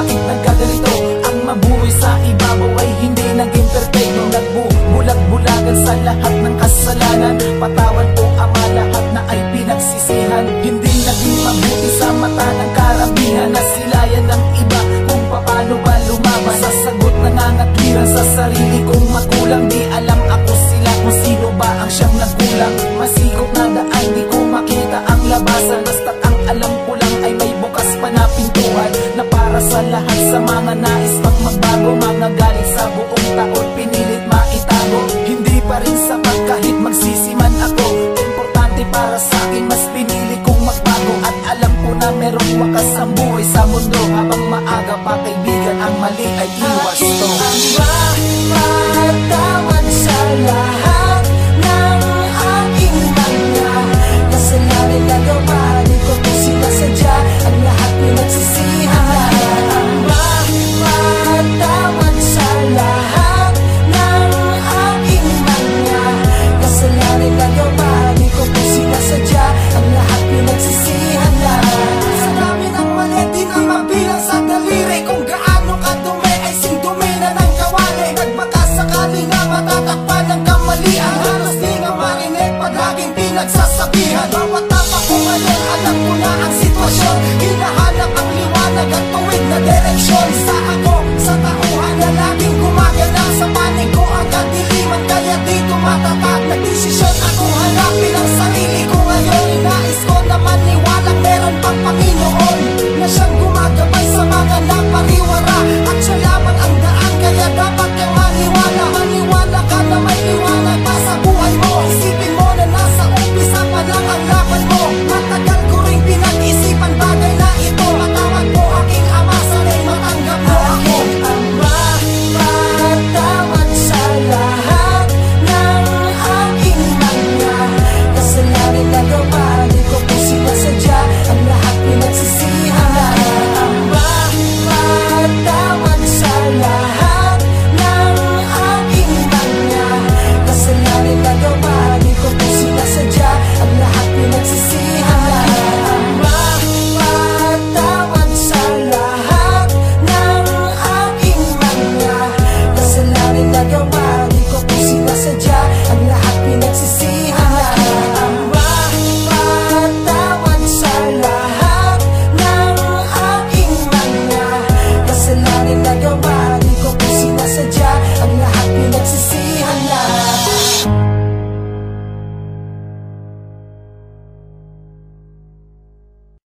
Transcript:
bakit nagkaganito? Ang mabuhay sa ibabaw ay hindi naging perfecto. Nagbubulag-bulagan sa lahat ng kasalanan. Patawad po Ama, lahat na ay pinagsisihan. Hindi naging mabuti sa mata ng karamihan. Nasilayan ng iba kung paano ba lumaban. Sa sagot nangangatwiran sa sarili kong magulang. Di alam ako sila kung sino ba ang siyang nagkulang. Masikop na daan, di ko makita ang labasan. Basta't ang alam ko lang ay may bukas pa na pintuan, na para sa lahat sa mga nais magbago. Mga galing sa buong taon pinilit maitago. Hindi pa rin sapat kahit magsisiman ako. Importante para sa akin, mas pinili kong magbago. At alam ko na merong wakas ang buhay sa mundo. Habang maaga pa kaibigan, ang mali ay iwas to. Ang matawad sa lahat.